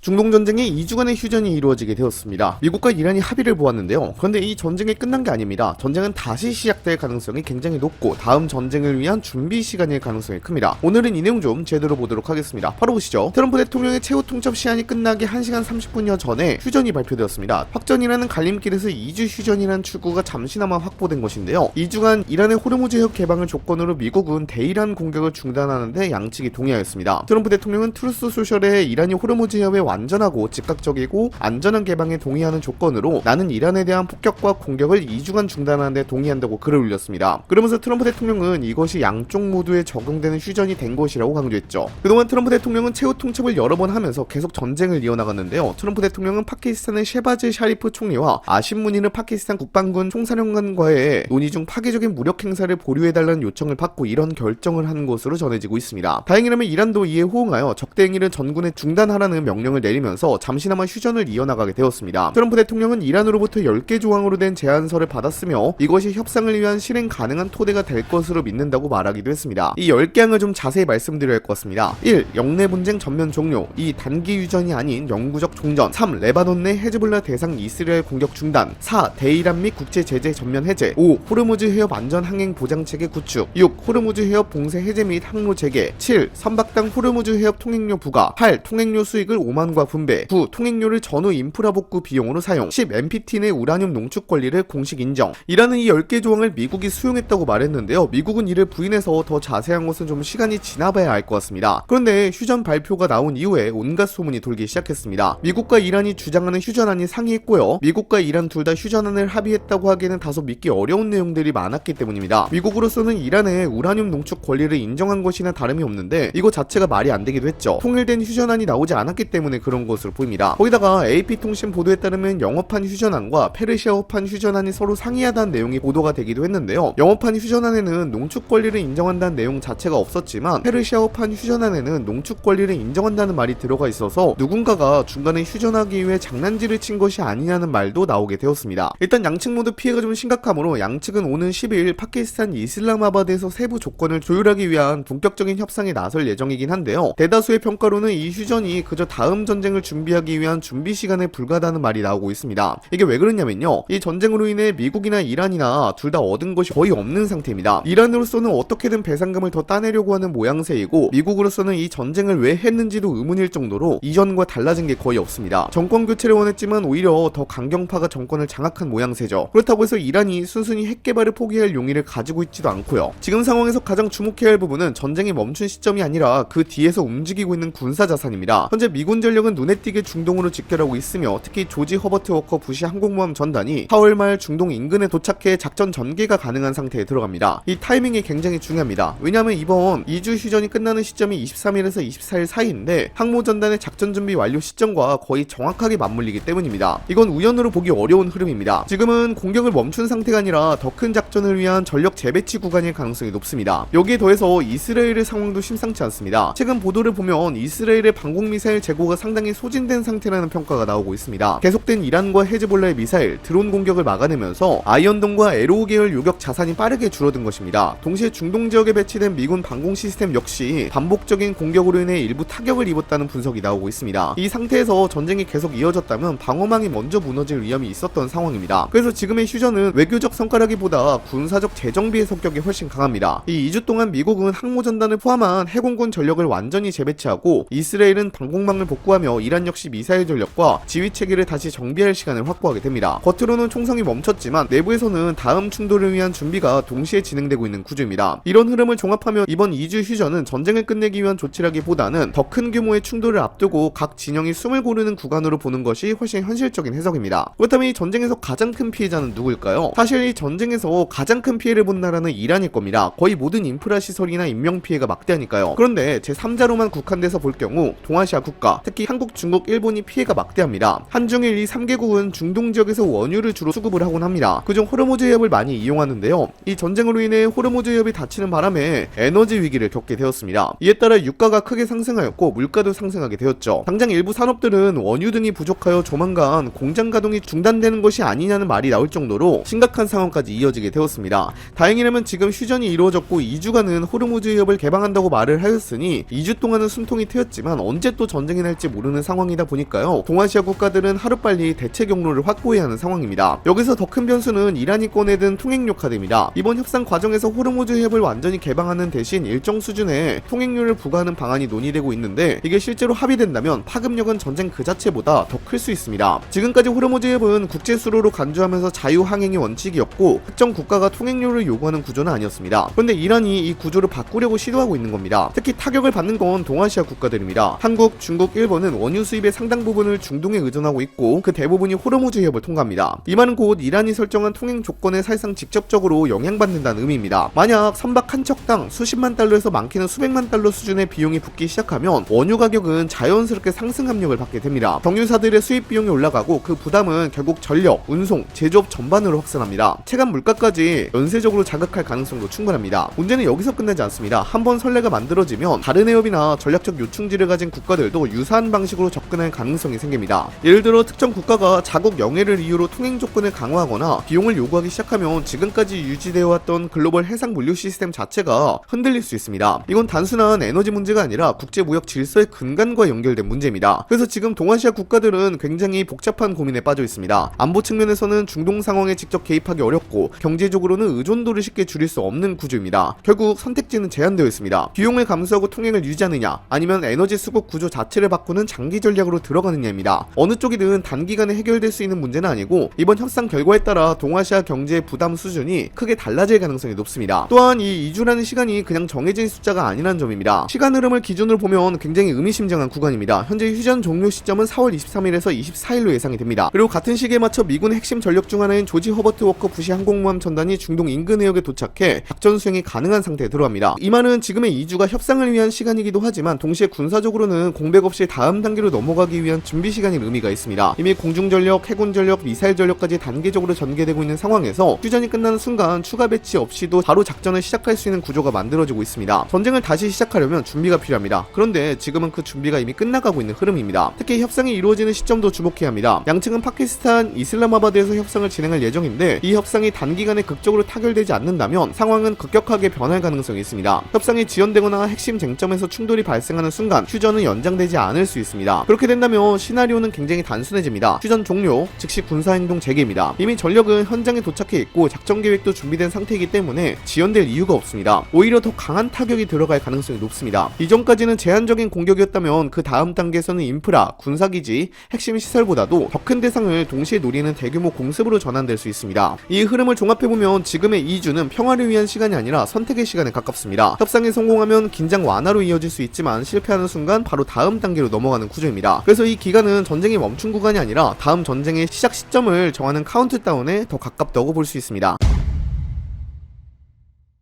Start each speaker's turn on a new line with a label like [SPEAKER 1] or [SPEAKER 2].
[SPEAKER 1] 중동 전쟁에 2주간의 휴전이 이루어지게 되었습니다. 미국과 이란이 합의를 보았는데요. 그런데 이 전쟁이 끝난 게 아닙니다. 전쟁은 다시 시작될 가능성이 굉장히 높고 다음 전쟁을 위한 준비 시간일 가능성이 큽니다. 오늘은 이 내용 좀 제대로 보도록 하겠습니다. 바로 보시죠. 트럼프 대통령의 최후 통첩 시한이 끝나기 1시간 30분여 전에 휴전이 발표되었습니다. 확전이라는 갈림길에서 2주 휴전이라는 출구가 잠시나마 확보된 것인데요. 2주간 이란의 호르무즈 해협 개방을 조건으로 미국은 대이란 공격을 중단하는데 양측이 동의하였습니다. 트럼프 대통령은 트루스 소셜에 이란이 호르무즈 해협에 완전하고 즉각적이고 안전한 개방에 동의하는 조건으로 나는 이란에 대한 폭격과 공격을 2주간 중단하는 데 동의한다고 글을 올렸습니다. 그러면서 트럼프 대통령은 이것이 양쪽 모두에 적용되는 휴전이 된 것이라고 강조했죠. 그동안 트럼프 대통령은 최후 통첩을 여러 번 하면서 계속 전쟁을 이어나갔는데요. 트럼프 대통령은 파키스탄의 셰바즈 샤리프 총리와 아심 무니르 파키스탄 국방군 총사령관과의 논의 중 파괴적인 무력 행사를 보류해달라는 요청을 받고 이런 결정을 한 것으로 전해지고 있습니다. 다행이라면 이란도 이에 호응하여 적대 행위를 전군에 중단하라는 명령을 내리면서 잠시나마 휴전을 이어나가게 되었습니다. 트럼프 대통령은 이란으로부터 10개 조항으로 된 제안서를 받았으며 이것이 협상을 위한 실행 가능한 토대가 될 것으로 믿는다고 말하기도 했습니다. 이 10개 항을 좀 자세히 말씀드려야 할 것 같습니다. 1. 영내 분쟁 전면 종료. 2. 단기 휴전이 아닌 영구적 종전. 3. 레바논 내 헤즈볼라 대상 이스라엘 공격 중단. 4. 대이란 및 국제 제재 전면 해제. 5. 호르무즈 해협 안전 항행 보장 체계 구축. 6. 호르무즈 해협 봉쇄 해제 및 항로 재개. 7. 선박당 호르무즈 해협 통행료 부과. 8. 통행료 수익을 5만 과 분배. 9. 통행료를 전후 인프라 복구 비용으로 사용. 10. NPT 내 우라늄 농축 권리를 공식 인정. 이라는 이 10개 조항을 미국이 수용했다고 말했는데요. 미국은 이를 부인해서 더 자세한 것은 좀 시간이 지나봐야 알 것 같습니다. 그런데 휴전 발표가 나온 이후에 온갖 소문이 돌기 시작했습니다. 미국과 이란이 주장하는 휴전안이 상이했고요. 미국과 이란 둘 다 휴전안을 합의했다고 하기에는 다소 믿기 어려운 내용들이 많았기 때문입니다. 미국으로서는 이란의 우라늄 농축 권리를 인정한 것이나 다름이 없는데 이거 자체가 말이 안 되기도 했죠. 통일된 휴전안이 나오지 않았기 때문에 그런 것으로 보입니다. 거기다가 AP통신 보도에 따르면 영업한 휴전안과 페르시아어판 휴전안이 서로 상이하다는 내용이 보도가 되기도 했는데요. 영업한 휴전안에는 농축 권리를 인정한다는 내용 자체가 없었지만 페르시아어판 휴전안에는 농축 권리를 인정한다는 말이 들어가 있어서 누군가가 중간에 휴전하기 위해 장난질을 친 것이 아니냐는 말도 나오게 되었습니다. 일단 양측 모두 피해가 좀 심각하므로 양측은 오는 10일 파키스탄 이슬람아바드에서 세부 조건을 조율하기 위한 본격적인 협상에 나설 예정이긴 한데요. 대다수의 평가로는 이 휴전이 그저 다음 전쟁을 준비하기 위한 준비 시간에 불과하다는 말이 나오고 있습니다. 이게 왜 그러냐면요. 이 전쟁으로 인해 미국이나 이란이나 둘 다 얻은 것이 거의 없는 상태입니다. 이란으로서는 어떻게든 배상금을 더 따내려고 하는 모양새이고 미국으로서는 이 전쟁을 왜 했는지도 의문일 정도로 이전과 달라진 게 거의 없습니다. 정권 교체를 원했지만 오히려 더 강경파가 정권을 장악한 모양새죠. 그렇다고 해서 이란이 순순히 핵 개발을 포기할 용의를 가지고 있지도 않고요. 지금 상황에서 가장 주목해야 할 부분은 전쟁이 멈춘 시점이 아니라 그 뒤에서 움직이고 있는 군사 자산입니다. 현재 미군 전력은 눈에 띄게 중동으로 직결하고 있으며 특히 조지 허버트 워커 부시 항공모함 전단이 4월 말 중동 인근에 도착해 작전 전개가 가능한 상태에 들어갑니다. 이 타이밍이 굉장히 중요합니다. 왜냐하면 이번 2주 휴전이 끝나는 시점이 23일에서 24일 사이인데 항모 전단의 작전 준비 완료 시점과 거의 정확하게 맞물리기 때문입니다. 이건 우연으로 보기 어려운 흐름입니다. 지금은 공격을 멈춘 상태가 아니라 더 큰 작전을 위한 전력 재배치 구간일 가능성이 높습니다. 여기에 더해서 이스라엘의 상황도 심상치 않습니다. 최근 보도를 보면 이스라엘의 방공미사일 재고가 상당히 소진된 상태라는 평가가 나오고 있습니다. 계속된 이란과 헤즈볼라의 미사일, 드론 공격을 막아내면서 아이언돔과 에로우 계열 요격 자산이 빠르게 줄어든 것입니다. 동시에 중동 지역에 배치된 미군 방공 시스템 역시 반복적인 공격으로 인해 일부 타격을 입었다는 분석이 나오고 있습니다. 이 상태에서 전쟁이 계속 이어졌다면 방어망이 먼저 무너질 위험이 있었던 상황입니다. 그래서 지금의 휴전은 외교적 성과라기보다 군사적 재정비의 성격이 훨씬 강합니다. 이 2주 동안 미국은 항모전단을 포함한 해공군 전력을 완전히 재배치하고 이스라엘은 방공망을 복구하며 이란 역시 미사일 전력과 지휘체계를 다시 정비할 시간을 확보하게 됩니다. 겉으로는 총성이 멈췄지만 내부에서는 다음 충돌을 위한 준비가 동시에 진행되고 있는 구조입니다. 이런 흐름을 종합하며 이번 2주 휴전은 전쟁을 끝내기 위한 조치라기보다는 더 큰 규모의 충돌을 앞두고 각 진영이 숨을 고르는 구간으로 보는 것이 훨씬 현실적인 해석입니다. 그렇다면 이 전쟁에서 가장 큰 피해자는 누구일까요? 사실 이 전쟁에서 가장 큰 피해를 본 나라는 이란일 겁니다. 거의 모든 인프라 시설이나 인명 피해가 막대하니까요. 그런데 제3자로만 국한돼서 볼 경우 동아시아 국가, 특히 한국, 중국, 일본이 피해가 막대합니다. 한중일 이 3개국은 중동 지역에서 원유를 주로 수급을 하곤 합니다. 그중 호르무즈 해협을 많이 이용하는데요. 이 전쟁으로 인해 호르무즈 해협이 닫히는 바람에 에너지 위기를 겪게 되었습니다. 이에 따라 유가가 크게 상승하였고 물가도 상승하게 되었죠. 당장 일부 산업들은 원유 등이 부족하여 조만간 공장 가동이 중단되는 것이 아니냐는 말이 나올 정도로 심각한 상황까지 이어지게 되었습니다. 다행이라면 지금 휴전이 이루어졌고 2주간은 호르무즈 해협을 개방한다고 말을 하였으니 2주 동안은 숨통이 트였지만 언제 또 전쟁이 날지 모르는 상황이다 보니까요. 동아시아 국가들은 하루빨리 대체 경로를 확보해야 하는 상황입니다. 여기서 더 큰 변수는 이란이 꺼내든 통행료 카드입니다. 이번 협상 과정에서 호르무즈 해협을 완전히 개방하는 대신 일정 수준의 통행료를 부과하는 방안이 논의되고 있는데 이게 실제로 합의된다면 파급력은 전쟁 그 자체보다 더 클 수 있습니다. 지금까지 호르무즈 해협은 국제 수로로 간주하면서 자유항행의 원칙이었고 특정 국가가 통행료를 요구하는 구조는 아니었습니다. 그런데 이란이 이 구조를 바꾸려고 시도하고 있는 겁니다. 특히 타격을 받는 건 동아시아 국가들입니다. 한국, 중국, 일본은 원유 수입의 상당 부분을 중동에 의존하고 있고 그 대부분이 호르무즈 해협을 통과합니다. 이 말은 곧 이란이 설정한 통행 조건에 사실상 직접적으로 영향받는다는 의미입니다. 만약 선박 한 척당 수십만 달러에서 많게는 수백만 달러 수준의 비용이 붙기 시작하면 원유 가격은 자연스럽게 상승 압력을 받게 됩니다. 정유사들의 수입 비용이 올라가고 그 부담은 결국 전력, 운송, 제조업 전반으로 확산합니다. 체감 물가까지 연쇄적으로 자극할 가능성도 충분합니다. 문제는 여기서 끝나지 않습니다. 한번 선례가 만들어지면 다른 해협이나 전략적 요충지를 가진 국가들도 유사한 방식으로 접근할 가능성이 생깁니다. 예를 들어 특정 국가가 자국 영해를 이유로 통행 조건을 강화하거나 비용을 요구하기 시작하면 지금까지 유지되어 왔던 글로벌 해상 물류 시스템 자체가 흔들릴 수 있습니다. 이건 단순한 에너지 문제가 아니라 국제무역 질서의 근간과 연결된 문제입니다. 그래서 지금 동아시아 국가들은 굉장히 복잡한 고민에 빠져 있습니다. 안보 측면에서는 중동 상황에 직접 개입하기 어렵고 경제적으로는 의존도를 쉽게 줄일 수 없는 구조입니다. 결국 선택지는 제한되어 있습니다. 비용을 감수하고 통행을 유지하느냐 아니면 에너지 수급 구조 자체를 바꾸는 장기 전략으로 들어가느냐입니다. 어느 쪽이든 단기간에 해결될 수 있는 문제는 아니고 이번 협상 결과에 따라 동아시아 경제의 부담 수준이 크게 달라질 가능성이 높습니다. 또한 이 2주라는 시간이 그냥 정해진 숫자가 아니라는 점입니다. 시간 흐름을 기준으로 보면 굉장히 의미심장한 구간입니다. 현재 휴전 종료 시점은 4월 23일에서 24일로 예상이 됩니다. 그리고 같은 시기에 맞춰 미군의 핵심 전력 중 하나인 조지 허버트 워커 부시 항공모함 전단이 중동 인근 해역에 도착해 작전 수행이 가능한 상태에 들어갑니다. 이 말은 지금의 2주가 협상을 위한 시간이기도 하지만 동시에 군사적으로는 공백 없이 다음 단계로 넘어가기 위한 준비 시간일 의미가 있습니다. 이미 공중전력, 해군전력, 미사일 전력까지 단계적으로 전개되고 있는 상황에서 휴전이 끝나는 순간 추가 배치 없이도 바로 작전을 시작할 수 있는 구조가 만들어지고 있습니다. 전쟁을 다시 시작하려면 준비가 필요합니다. 그런데 지금은 그 준비가 이미 끝나가고 있는 흐름입니다. 특히 협상이 이루어지는 시점도 주목해야 합니다. 양측은 파키스탄, 이슬람마바드에서 협상을 진행할 예정인데 이 협상이 단기간에 극적으로 타결되지 않는다면 상황은 급격하게 변할 가능성이 있습니다. 협상이 지연되거나 핵심 쟁점에서 충돌이 발생하는 순간 휴전은 연장되지 않을 수 있습니다. 그렇게 된다면 시나리오는 굉장히 단순해집니다. 휴전 종료, 즉시 군사행동 재개입니다. 이미 전력은 현장에 도착해 있고 작전 계획도 준비된 상태이기 때문에 지연될 이유가 없습니다. 오히려 더 강한 타격이 들어갈 가능성이 높습니다. 이전까지는 제한적인 공격이었다면 그 다음 단계에서는 인프라, 군사기지, 핵심 시설보다도 더 큰 대상을 동시에 노리는 대규모 공습으로 전환될 수 있습니다. 이 흐름을 종합해보면 지금의 2주는 평화를 위한 시간이 아니라 선택의 시간에 가깝습니다. 협상에 성공하면 긴장 완화로 이어질 수 있지만 실패하는 순간 바로 다음 단계로 넘어가는 구조입니다. 그래서 이 기간은 전쟁이 멈춘 구간이 아니라 다음 전쟁의 시작 시점을 정하는 카운트다운에 더 가깝다고 볼 수 있습니다.